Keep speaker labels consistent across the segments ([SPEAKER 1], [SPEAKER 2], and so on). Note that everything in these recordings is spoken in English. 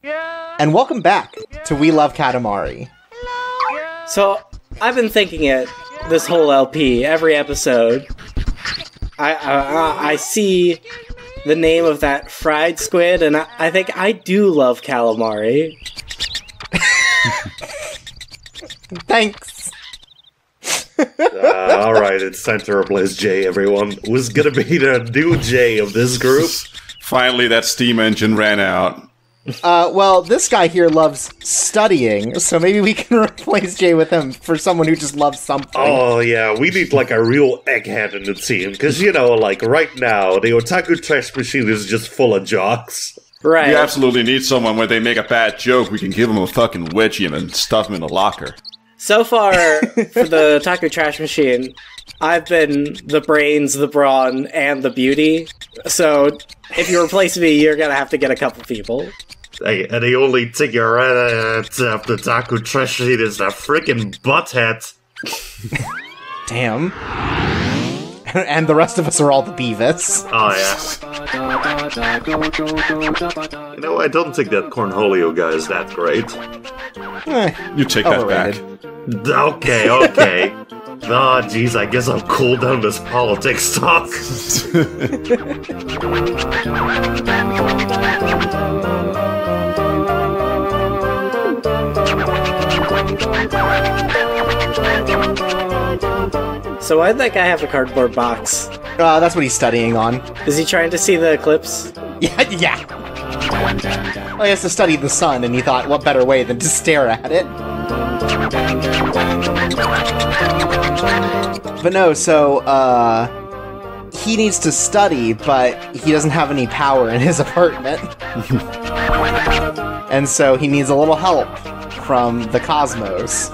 [SPEAKER 1] And welcome back to We Love Katamari.
[SPEAKER 2] So, I've been thinking it this whole LP, every episode. I see the name of that fried squid, and I think I do love calamari.
[SPEAKER 1] Thanks.
[SPEAKER 3] Alright, it's time to replace Jay, everyone. Who's gonna be the new Jay of this group?
[SPEAKER 4] Finally, that steam engine ran out.
[SPEAKER 1] Well, this guy here loves studying, so maybe we can replace Jay with him for someone who just loves something.
[SPEAKER 3] Oh yeah, we need like a real egghead in the team, because you know, like right now, the otaku trash machine is just full of jocks.
[SPEAKER 2] Right.
[SPEAKER 4] We absolutely need someone where they make a bad joke, we can give them a fucking wedgie and then stuff them in a locker.
[SPEAKER 2] So far, for the Otaku Trash Machine, I've been the brains, the brawn, and the beauty. So, if you replace me, you're gonna have to get a couple people.
[SPEAKER 3] Hey, and the only thing you're at the otaku trash machine is that freaking butthead.
[SPEAKER 1] Damn. And the rest of us are all the Beavis.
[SPEAKER 3] Oh yeah. You know, I don't think that Cornholio guy is that great.
[SPEAKER 4] You take that back.
[SPEAKER 3] Okay. Oh, jeez, I guess I'll cool down this politics talk.
[SPEAKER 2] So why'd that guy have a cardboard box?
[SPEAKER 1] That's what he's studying on.
[SPEAKER 2] Is he trying to see the eclipse?
[SPEAKER 1] Yeah. Well, he has to study the sun, and he thought, what better way than to stare at it? But no, so, he needs to study, but he doesn't have any power in his apartment. And so he needs a little help from the cosmos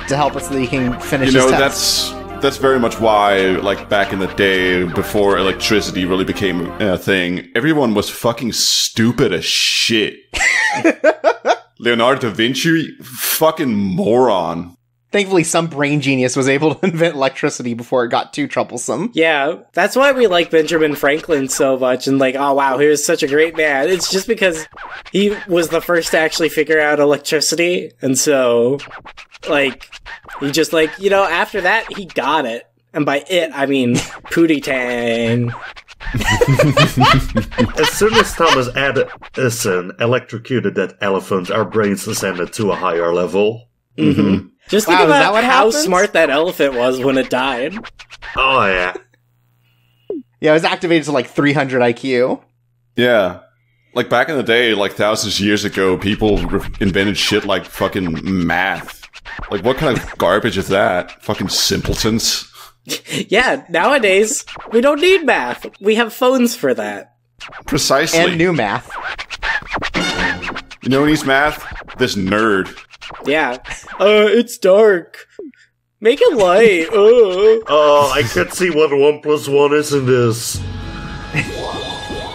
[SPEAKER 1] to help us so that he can finish his test.
[SPEAKER 4] That's very much why, like, back in the day, before electricity really became a thing, everyone was fucking stupid as shit. Leonardo da Vinci, fucking moron.
[SPEAKER 1] Thankfully, some brain genius was able to invent electricity before it got too troublesome.
[SPEAKER 2] Yeah, that's why we like Benjamin Franklin so much, and like, oh wow, he was such a great man. It's just because he was the first to actually figure out electricity, and so, like, he just, like, you know, after that, he got it. And by it, I mean Pootie Tang.
[SPEAKER 3] As soon as Thomas Edison electrocuted that elephant, our brains ascended to a higher level.
[SPEAKER 2] Mm-hmm. Just think about how smart that elephant was when it died.
[SPEAKER 3] Oh, yeah.
[SPEAKER 1] Yeah, it was activated to like 300 IQ.
[SPEAKER 4] Yeah. Like back in the day, like thousands of years ago, people invented shit like fucking math. Like what kind of garbage is that? Fucking simpletons.
[SPEAKER 2] Yeah, nowadays, we don't need math. We have phones for that.
[SPEAKER 4] Precisely.
[SPEAKER 1] And new math.
[SPEAKER 4] You know who needs math? This nerd.
[SPEAKER 2] Yeah. It's dark. Make it light.
[SPEAKER 3] Oh, I can't see what 1 + 1 is in this.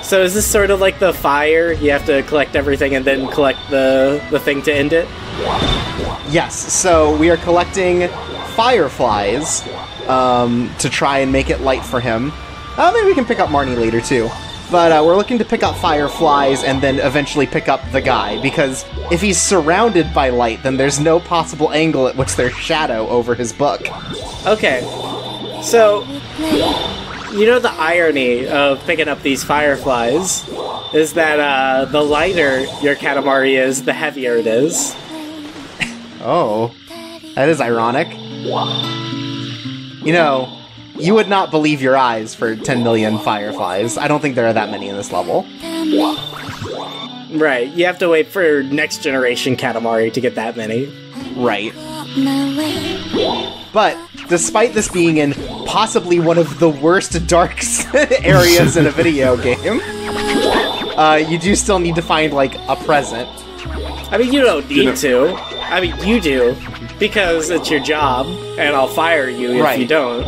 [SPEAKER 2] So is this sort of like the fire? You have to collect everything and then collect the thing to end it?
[SPEAKER 1] Yes, so we are collecting fireflies to try and make it light for him. Maybe we can pick up Marnie later too. But we're looking to pick up fireflies and then eventually pick up the guy, because if he's surrounded by light, then there's no possible angle at which there's shadow over his book.
[SPEAKER 2] Okay, so, you know the irony of picking up these fireflies is that the lighter your Katamari is, the heavier it is.
[SPEAKER 1] Oh, that is ironic. You know, you would not believe your eyes for 10 million fireflies. I don't think there are that many in this level.
[SPEAKER 2] Right, you have to wait for next generation Katamari to get that many.
[SPEAKER 1] Right. But, despite this being in possibly one of the worst dark areas in a video game, you do still need to find, like, a present.
[SPEAKER 2] I mean, you don't need to. I mean, you do, because it's your job, and I'll fire you if you don't.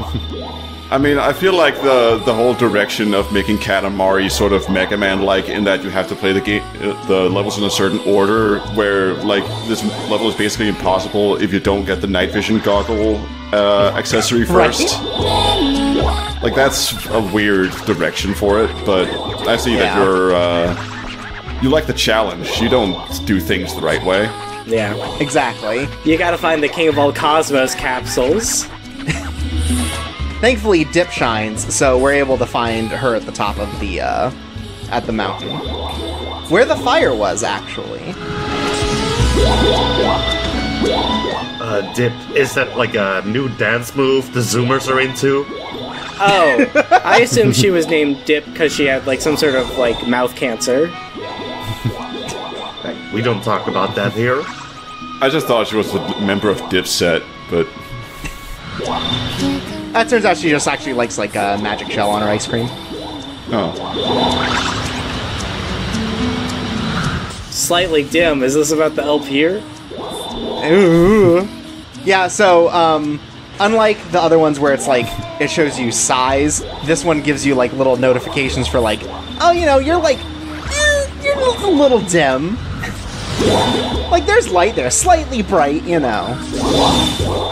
[SPEAKER 4] I mean, I feel like the whole direction of making Katamari sort of Mega Man-like, in that you have to play the levels in a certain order, where, like, this level is basically impossible if you don't get the night vision goggle accessory first. Like, that's a weird direction for it, but I see that You like the challenge. You don't do things the right way.
[SPEAKER 2] Yeah.
[SPEAKER 1] Exactly.
[SPEAKER 2] You gotta find the King of all Cosmos capsules.
[SPEAKER 1] Thankfully, Dip shines, so we're able to find her at the top of the, at the mountain. Where the fire was, actually.
[SPEAKER 3] Dip, is that like a new dance move the Zoomers are into?
[SPEAKER 2] Oh, I assumed she was named Dip because she had like some sort of like mouth cancer.
[SPEAKER 3] We don't talk about that here.
[SPEAKER 4] I just thought she was a member of Dipset, but...
[SPEAKER 1] That turns out she just actually likes, like, a magic shell on her ice cream.
[SPEAKER 4] Oh.
[SPEAKER 2] Slightly dim. Is this about the LPer?
[SPEAKER 1] Ooh. Yeah, so, unlike the other ones where it's like, it shows you size, this one gives you, like, little notifications for, like, oh, you know, you're, like, you're a little dim. Like, there's light there, slightly bright, you know.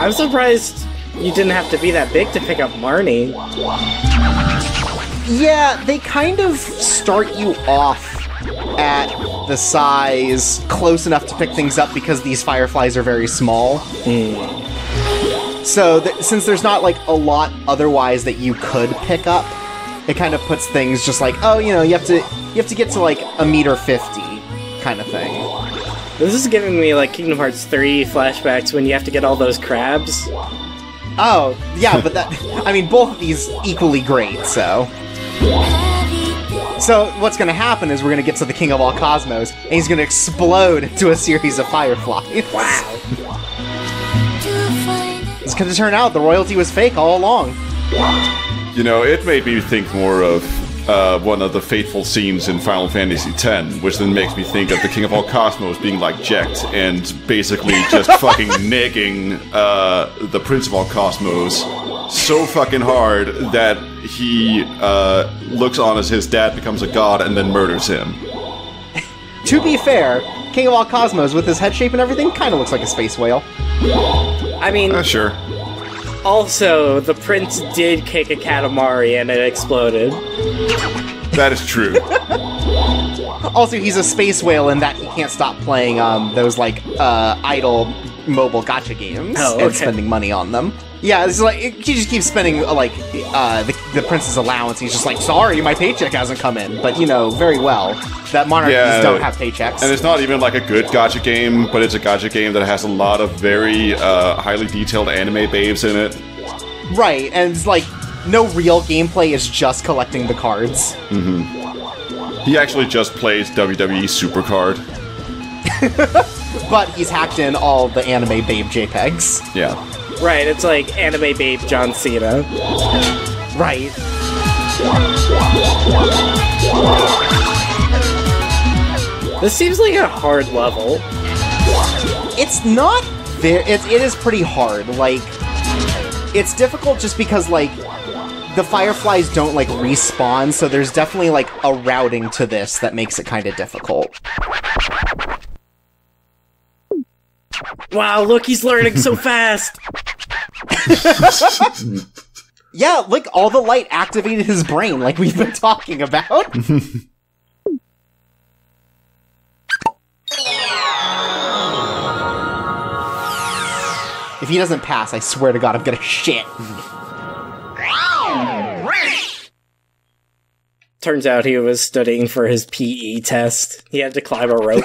[SPEAKER 2] I'm surprised you didn't have to be that big to pick up Marnie.
[SPEAKER 1] Yeah, they kind of start you off at the size close enough to pick things up because these fireflies are very small. So since there's not like a lot otherwise that you could pick up, it kind of puts things just like, oh, you know, you have to get to like 1.50 meters kind of thing.
[SPEAKER 2] This is giving me like Kingdom Hearts 3 flashbacks when you have to get all those crabs.
[SPEAKER 1] Oh, yeah, but that, I mean, both of these equally great, so. So, what's gonna happen is we're gonna get to the King of all Cosmos, and he's gonna explode into a series of fireflies.
[SPEAKER 2] Wow.
[SPEAKER 1] It's gonna turn out the royalty was fake all along.
[SPEAKER 4] You know, it made me think more of one of the fateful scenes in Final Fantasy X, which then makes me think of the King of all Cosmos being like Jecht and basically just fucking negging the Prince of all Cosmos so fucking hard that he looks on as his dad becomes a god and then murders him.
[SPEAKER 1] To be fair, King of all Cosmos, with his head shape and everything, kind of looks like a space whale.
[SPEAKER 2] I mean,
[SPEAKER 4] Sure.
[SPEAKER 2] also, the prince did kick a Katamari and it exploded.
[SPEAKER 4] That is true.
[SPEAKER 1] Also, he's a space whale in that he can't stop playing those, like, idle mobile gacha games and spending money on them. Yeah, it's like, he just keeps spending, like, the prince's allowance. He's just like, sorry, my paycheck hasn't come in. But, you know, very well, that monarchies don't have paychecks.
[SPEAKER 4] And it's not even like a good gacha game, but it's a gacha game that has a lot of very highly detailed anime babes in it.
[SPEAKER 1] Right, and it's like, no real gameplay is just collecting the cards.
[SPEAKER 4] Mm-hmm. He actually just plays WWE Supercard.
[SPEAKER 1] But he's hacked in all the anime babe JPEGs.
[SPEAKER 4] Yeah.
[SPEAKER 2] Right, it's like anime babe John Cena.
[SPEAKER 1] Right.
[SPEAKER 2] This seems like a hard level.
[SPEAKER 1] It's not very... It is pretty hard. Like, it's difficult just because, like, the fireflies don't, like, respawn, so there's definitely, like, a routing to this that makes it kind of difficult.
[SPEAKER 2] Wow, look, he's learning so fast!
[SPEAKER 1] Yeah, like, all the light activated his brain, like we've been talking about. If he doesn't pass, I swear to God, I'm gonna shit.
[SPEAKER 2] Turns out he was studying for his PE test. He had to climb a rope.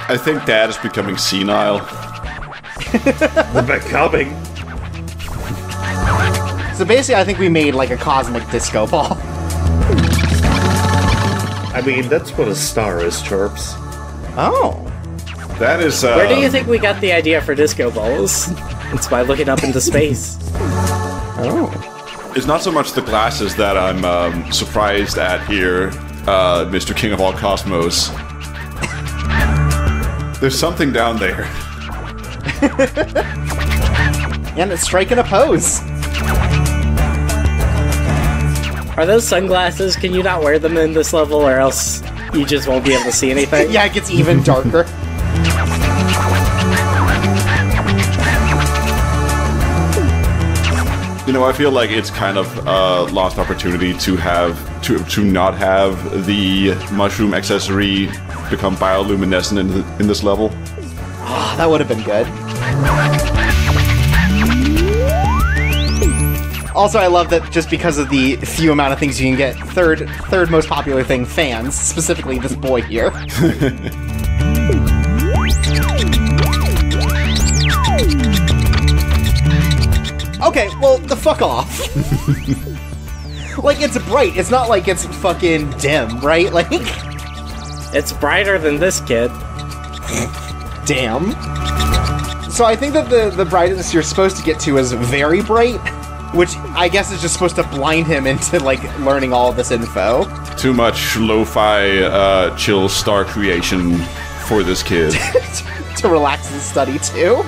[SPEAKER 4] I think Dad is becoming senile.
[SPEAKER 3] Becoming.
[SPEAKER 1] So basically, I think we made, like, a cosmic disco ball.
[SPEAKER 3] I mean, that's what a star is, Chirps.
[SPEAKER 1] Oh.
[SPEAKER 4] That is,
[SPEAKER 2] Where do you think we got the idea for disco balls? It's by looking up into space.
[SPEAKER 1] Oh.
[SPEAKER 4] It's not so much the glasses that I'm surprised at here, Mr. King of all Cosmos. There's something down there.
[SPEAKER 1] And it's striking a pose.
[SPEAKER 2] Are those sunglasses? Can you not wear them in this level, or else you just won't be able to see anything?
[SPEAKER 1] Yeah, it gets even darker.
[SPEAKER 4] You know, I feel like it's kind of a lost opportunity to not have the mushroom accessory become bioluminescent in this level.
[SPEAKER 1] Oh, that would have been good. Also, I love that just because of the few amount of things you can get, third most popular thing, fans, specifically this boy here. Okay, well, the fuck off. Like, it's bright. It's not like it's fucking dim, right? Like,
[SPEAKER 2] It's brighter than this kid.
[SPEAKER 1] damn. So I think that the brightness you're supposed to get to is very bright, which I guess is just supposed to blind him into, like, learning all of this info.
[SPEAKER 4] Too much lo-fi chill star creation for this kid.
[SPEAKER 1] To relax and study, too.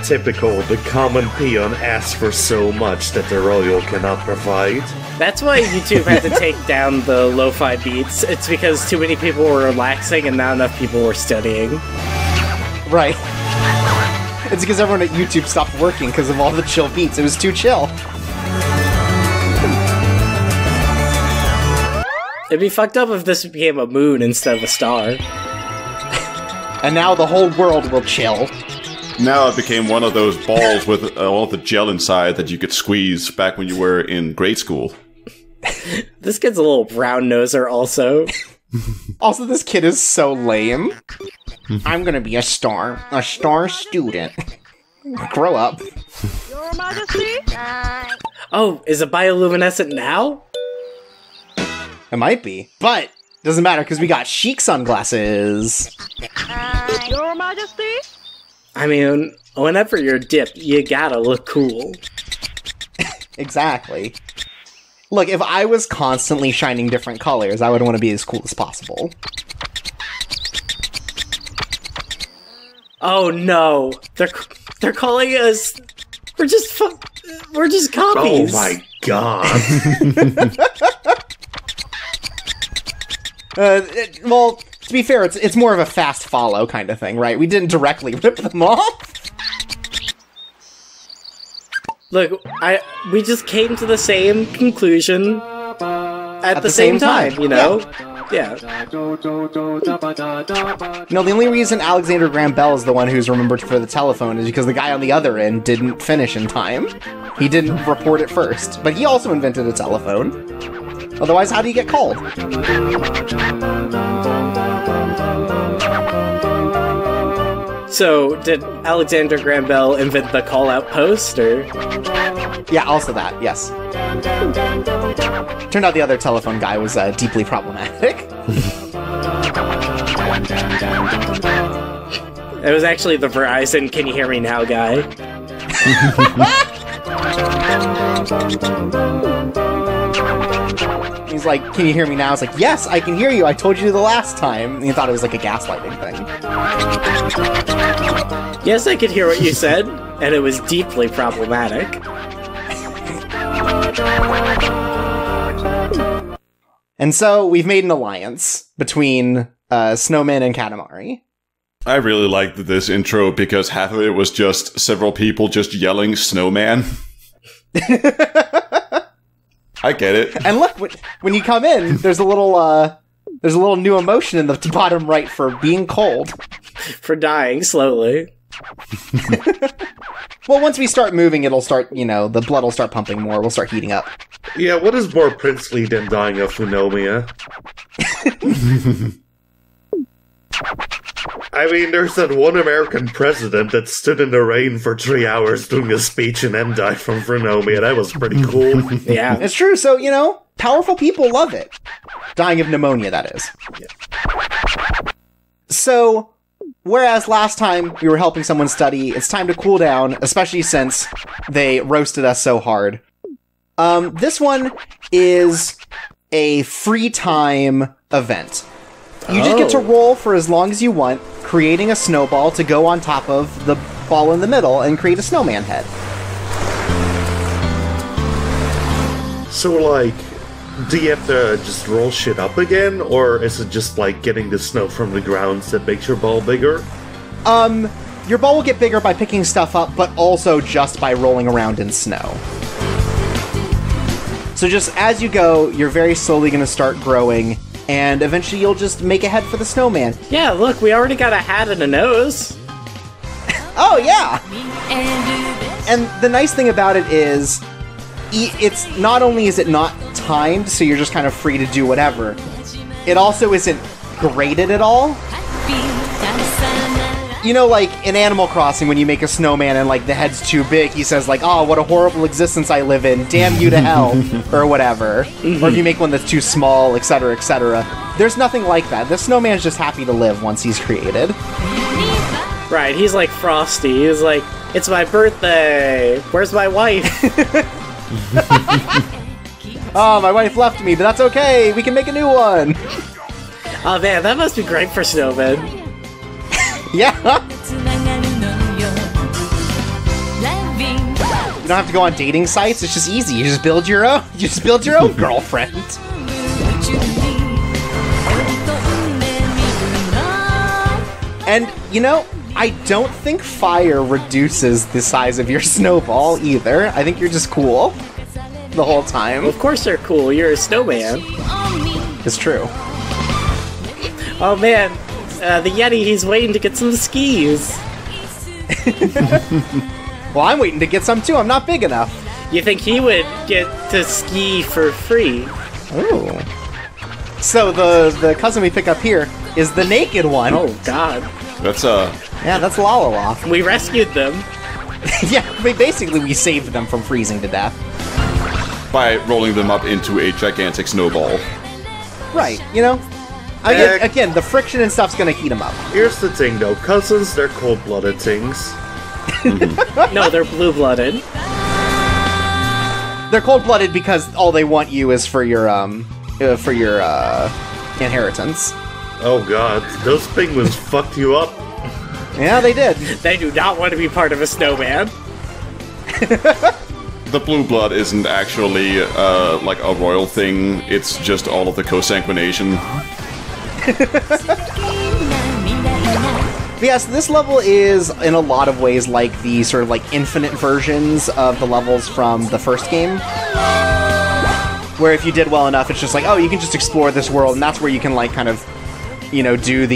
[SPEAKER 3] Typical, the common peon asks for so much that the royal cannot provide.
[SPEAKER 2] That's why YouTube had to take down the lo-fi beats. It's because too many people were relaxing and not enough people were studying.
[SPEAKER 1] Right. It's because everyone at YouTube stopped working because of all the chill beats. It was too chill.
[SPEAKER 2] It'd be fucked up if this became a moon instead of a star.
[SPEAKER 1] And now the whole world will chill.
[SPEAKER 4] Now it became one of those balls with all the gel inside that you could squeeze back when you were in grade school.
[SPEAKER 2] This kid's a little brown noser also.
[SPEAKER 1] Also, this kid is so lame. I'm gonna be a star student. Grow up.
[SPEAKER 5] Your Majesty?
[SPEAKER 2] Oh, is it bioluminescent now?
[SPEAKER 1] It might be, but doesn't matter because we got chic sunglasses.
[SPEAKER 5] Your Majesty?
[SPEAKER 2] I mean, whenever you're dipped, you gotta look cool.
[SPEAKER 1] Exactly. Look, if I was constantly shining different colors, I would want to be as cool as possible.
[SPEAKER 2] Oh no, they're calling us. We're just copies.
[SPEAKER 3] Oh my god.
[SPEAKER 1] Well, to be fair, it's more of a fast follow kind of thing, right? We didn't directly rip them off.
[SPEAKER 2] Look, we just came to the same conclusion at the same time, you know? Yeah.
[SPEAKER 1] No, the only reason Alexander Graham Bell is the one who's remembered for the telephone is because the guy on the other end didn't finish in time. He didn't report it first, but he also invented a telephone. Otherwise, how do you get called?
[SPEAKER 2] So, did Alexander Graham Bell invent the call-out post, or...?
[SPEAKER 1] Yeah, also that, yes. Turned out the other telephone guy was deeply problematic.
[SPEAKER 2] It was actually the Verizon Can You Hear Me Now guy.
[SPEAKER 1] He's like, can you hear me now? It's like, yes, I can hear you. I told you the last time. And he thought it was like a gaslighting thing.
[SPEAKER 2] Yes, I could hear what you said, and it was deeply problematic.
[SPEAKER 1] And so we've made an alliance between Snowman and Katamari.
[SPEAKER 4] I really liked this intro because half of it was just several people just yelling snowman. I get it.
[SPEAKER 1] And look, when you come in, there's a little new emotion in the bottom right for being cold.
[SPEAKER 2] For dying slowly.
[SPEAKER 1] Well, once we start moving, it'll start, the blood will start pumping more. We'll start heating up.
[SPEAKER 3] Yeah, what is more princely than dying of pneumonia? I mean, there's that one American president that stood in the rain for 3 hours doing a speech and then died from pneumonia. That was pretty cool.
[SPEAKER 2] Yeah.
[SPEAKER 1] It's true, so, powerful people love it. Dying of pneumonia, that is.
[SPEAKER 2] Yeah.
[SPEAKER 1] So, whereas last time we were helping someone study, it's time to cool down, especially since they roasted us so hard. This one is a free time event. You just get to roll for as long as you want, creating a snowball to go on top of the ball in the middle and create a snowman head.
[SPEAKER 3] So, like, do you have to just roll shit up again, or is it just like getting the snow from the ground that makes your ball bigger?
[SPEAKER 1] Your ball will get bigger by picking stuff up, but also just by rolling around in snow. So just as you go, you're very slowly going to start growing, and eventually you'll just make a head for the snowman.
[SPEAKER 2] Yeah, look, we already got a hat and a nose.
[SPEAKER 1] Oh, yeah! And the nice thing about it is, it's not only is it not timed, so you're just kind of free to do whatever, it also isn't graded at all. You know, like, in Animal Crossing, when you make a snowman and, like, the head's too big, he says, like, oh, what a horrible existence I live in, damn you to hell, or whatever. Or if you make one that's too small, etc., etc. There's nothing like that. The snowman's just happy to live once he's created.
[SPEAKER 2] Right, he's like Frosty. He's like, it's my birthday. Where's my wife?
[SPEAKER 1] Oh, my wife left me, but that's okay. We can make a new one.
[SPEAKER 2] Oh man, that must be great for snowmen.
[SPEAKER 1] Yeah. You don't have to go on dating sites. It's just easy. You just build your own. You just build your own girlfriend. And you know, I don't think fire reduces the size of your snowball either. I think you're just cool the whole time.
[SPEAKER 2] Of course they're cool. You're a snowman.
[SPEAKER 1] It's true.
[SPEAKER 2] Oh man, the Yeti, he's waiting to get some skis.
[SPEAKER 1] Well, I'm waiting to get some too. I'm not big enough.
[SPEAKER 2] You think he would get to ski for free?
[SPEAKER 1] Ooh. So the cousin we pick up here is the naked one.
[SPEAKER 2] Oh god.
[SPEAKER 4] That's
[SPEAKER 1] Yeah, that's Lalala.
[SPEAKER 2] We rescued them.
[SPEAKER 1] Yeah, basically we saved them from freezing to death.
[SPEAKER 4] by rolling them up into a gigantic snowball.
[SPEAKER 1] Right, you know? Again, the friction and stuff's gonna heat them up.
[SPEAKER 3] Here's the thing, though. Cousins, they're cold-blooded things.
[SPEAKER 2] No, they're blue-blooded.
[SPEAKER 1] They're cold-blooded because all they want you is for your inheritance.
[SPEAKER 3] Oh god, those penguins fucked you up.
[SPEAKER 1] Yeah, they did.
[SPEAKER 2] They do not want to be part of a snowman.
[SPEAKER 4] The blue blood isn't actually like a royal thing, it's just all of the consanguination.
[SPEAKER 1] But yeah, so this level is, in a lot of ways, like the sort of like infinite versions of the levels from the first game. Where if you did well enough, it's just like, oh, you can just explore this world, and that's where you can, like, kind of, you know, do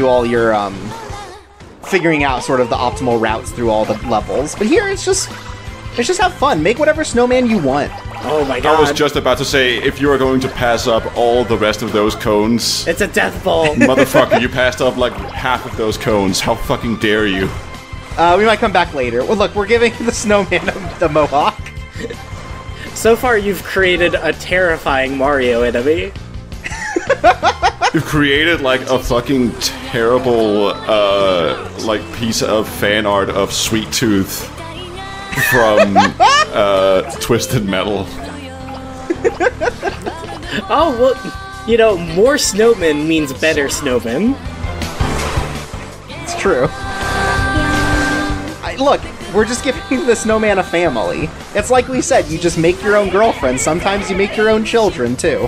[SPEAKER 1] all your, figuring out sort of the optimal routes through all the levels. But here, it's just have fun. Make whatever snowman you want.
[SPEAKER 2] Oh my god.
[SPEAKER 4] I was just about to say, if you are going to pass up all the rest of those cones...
[SPEAKER 2] It's a death ball.
[SPEAKER 4] Motherfucker, you passed up like half of those cones. How fucking dare you?
[SPEAKER 1] We might come back later. Well, look, we're giving the snowman the mohawk.
[SPEAKER 2] So far, you've created a terrifying Mario enemy.
[SPEAKER 4] You've created like a fucking terrible like piece of fan art of Sweet Tooth from Twisted Metal.
[SPEAKER 2] Oh, well, you know, more snowmen means better snowmen.
[SPEAKER 1] It's true. Look, we're just giving the snowman a family. It's like we said, you just make your own girlfriend. Sometimes you make your own children, too.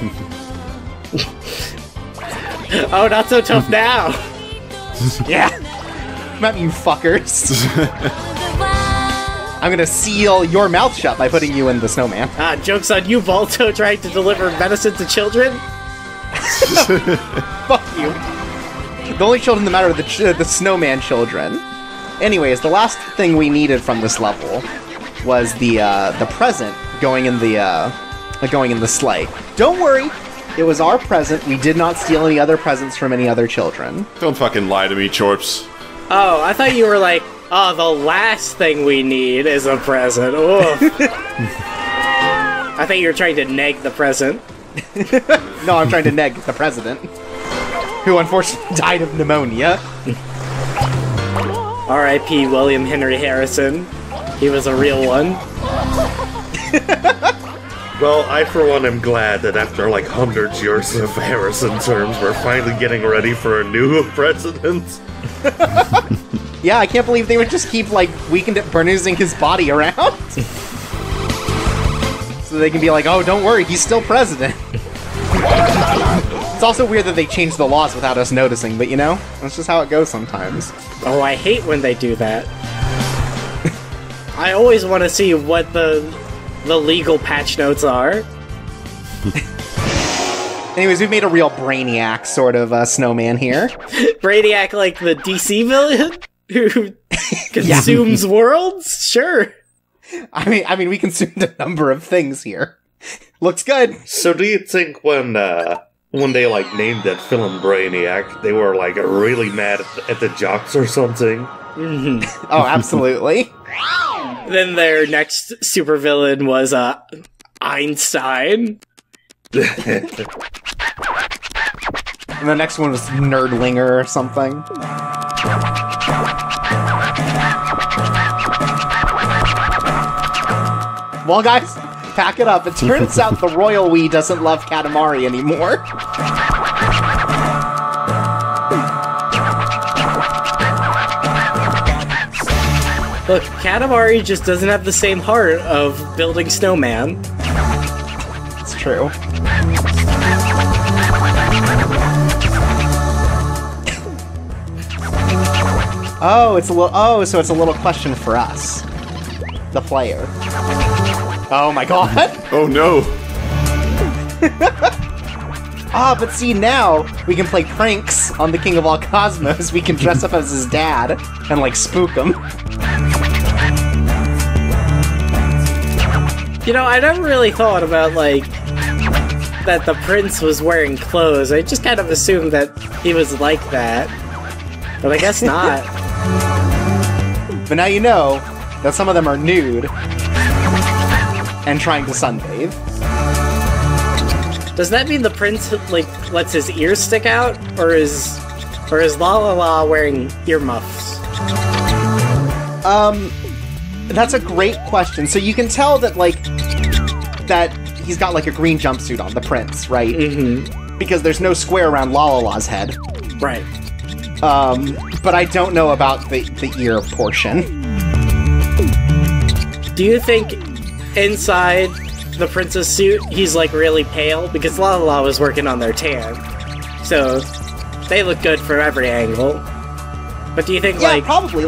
[SPEAKER 2] Oh, not so tough now.
[SPEAKER 1] Yeah. Come at me, you fuckers. I'm gonna seal your mouth shut by putting you in the snowman.
[SPEAKER 2] Ah, joke's on you, Balto, trying to deliver medicine to children.
[SPEAKER 1] Fuck you. The only children that matter are the snowman children. Anyways, the last thing we needed from this level was the present going in the sleigh. Don't worry, it was our present. We did not steal any other presents from any other children.
[SPEAKER 4] Don't fucking lie to me, Chorps.
[SPEAKER 2] Oh, I thought you were like, oh, the last thing we need is a present. Oof. I think you were trying to neg the present.
[SPEAKER 1] No, I'm trying to neg the president, who unfortunately died of pneumonia.
[SPEAKER 2] R.I.P. William Henry Harrison. He was a real one.
[SPEAKER 3] Well, I for one am glad that after like hundreds years of Harrison terms, we're finally getting ready for a new president.
[SPEAKER 1] Yeah, I can't believe they would just keep, like, bruising his body around. So so they can be like, oh, don't worry, he's still president. It's also weird that they change the laws without us noticing, but you know, that's just how it goes sometimes.
[SPEAKER 2] Oh, I hate when they do that. I always want to see what the legal patch notes are.
[SPEAKER 1] Anyways, we've made a real Brainiac sort of snowman here.
[SPEAKER 2] Brainiac, like the DC villain who consumes worlds? Sure.
[SPEAKER 1] I mean, we consumed a number of things here. Looks good.
[SPEAKER 3] So do you think when they like named that villain Brainiac, they were like really mad at the jocks or something?
[SPEAKER 2] Mm-hmm.
[SPEAKER 1] Oh, absolutely.
[SPEAKER 2] Then their next supervillain was Einstein.
[SPEAKER 1] And the next one was Nerdlinger or something. Well, guys, pack it up. It turns out the royal we doesn't love Katamari anymore.
[SPEAKER 2] Look, Katamari just doesn't have the same heart of building snowman.
[SPEAKER 1] It's true. Oh, it's a little. Oh, so it's a little question for us, the player. Oh my god!
[SPEAKER 4] Oh no!
[SPEAKER 1] But see, now we can play pranks on the King of All Cosmos. We can dress up as his dad and like spook him.
[SPEAKER 2] You know, I never really thought about like that the prince was wearing clothes. I just kind of assumed that he was like that, but I guess not.
[SPEAKER 1] But now you know that some of them are nude and trying to sunbathe.
[SPEAKER 2] Does that mean the prince like lets his ears stick out, or is La La La wearing earmuffs?
[SPEAKER 1] That's a great question. So you can tell that that he's got like a green jumpsuit on, the prince, right?
[SPEAKER 2] Mm-hmm.
[SPEAKER 1] Because there's no square around La La La's head.
[SPEAKER 2] Right.
[SPEAKER 1] But I don't know about the ear portion.
[SPEAKER 2] Do you think inside the prince's suit he's like really pale? Because La La La was working on their tan, so they look good from every angle. But do you think
[SPEAKER 1] probably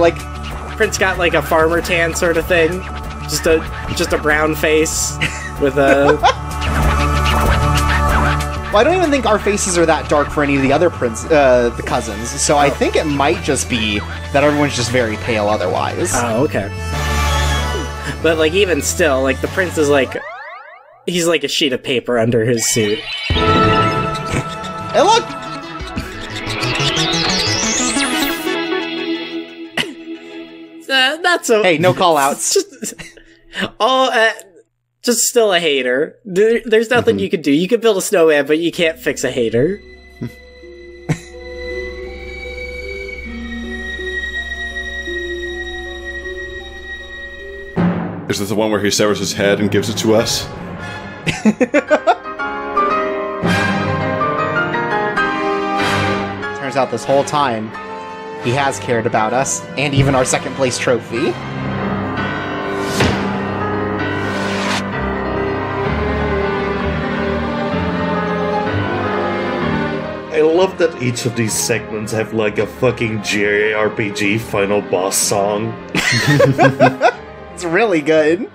[SPEAKER 2] Prince got like a farmer tan sort of thing, just a brown face with a.
[SPEAKER 1] Well, I don't even think our faces are that dark for any of the other the cousins, so I think it might just be that everyone's just very pale otherwise.
[SPEAKER 2] Oh, okay. But like even still, like the prince is like he's like a sheet of paper under his suit.
[SPEAKER 1] Hey, look!
[SPEAKER 2] Not so.
[SPEAKER 1] Hey, no call-outs.
[SPEAKER 2] Just still a hater. There's nothing you can do. You can build a snowman, but you can't fix a hater.
[SPEAKER 4] Is this the one where he severs his head and gives it to us?
[SPEAKER 1] Turns out this whole time, he has cared about us, and even our second place trophy.
[SPEAKER 3] I love that each of these segments have like a fucking JRPG final boss song.
[SPEAKER 1] It's really good.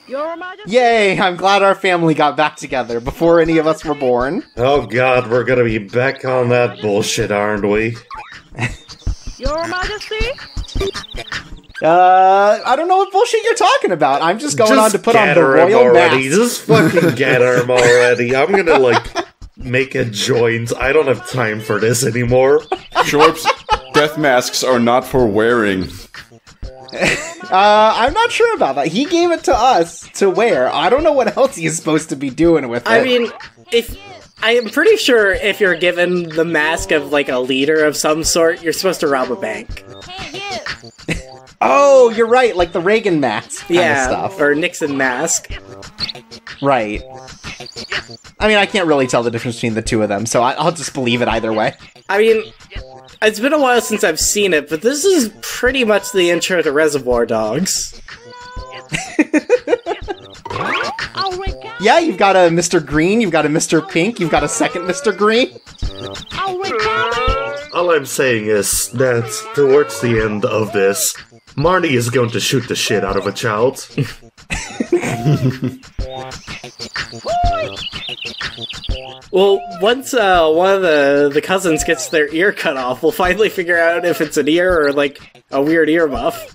[SPEAKER 5] Your Majesty.
[SPEAKER 1] Yay, I'm glad our family got back together before any of us were born.
[SPEAKER 3] Oh god, we're gonna be back on that bullshit, aren't we?
[SPEAKER 5] Your Majesty.
[SPEAKER 1] I don't know what bullshit you're talking about. I'm just going on to put on the royal
[SPEAKER 3] already.
[SPEAKER 1] mask.
[SPEAKER 3] Just fucking get him already. I'm gonna like make a joint. I don't have time for this anymore.
[SPEAKER 4] Shorps, death masks are not for wearing.
[SPEAKER 1] I'm not sure about that. He gave it to us to wear. I don't know what else he's supposed to be doing with it.
[SPEAKER 2] I mean, I am pretty sure if you're given the mask of like a leader of some sort, you're supposed to rob a bank.
[SPEAKER 1] Oh, you're right, like the Reagan mask kind of stuff.
[SPEAKER 2] Or Nixon mask.
[SPEAKER 1] Right. I mean, I can't really tell the difference between the two of them, so I'll just believe it either way.
[SPEAKER 2] I mean, it's been a while since I've seen it, but this is pretty much the intro to Reservoir Dogs.
[SPEAKER 1] Yeah, you've got a Mr. Green, you've got a Mr. Pink, you've got a second Mr. Green.
[SPEAKER 3] All I'm saying is that towards the end of this, Marnie is going to shoot the shit out of a child.
[SPEAKER 2] Well, once one of the cousins gets their ear cut off, we'll finally figure out if it's an ear or, like, a weird earmuff.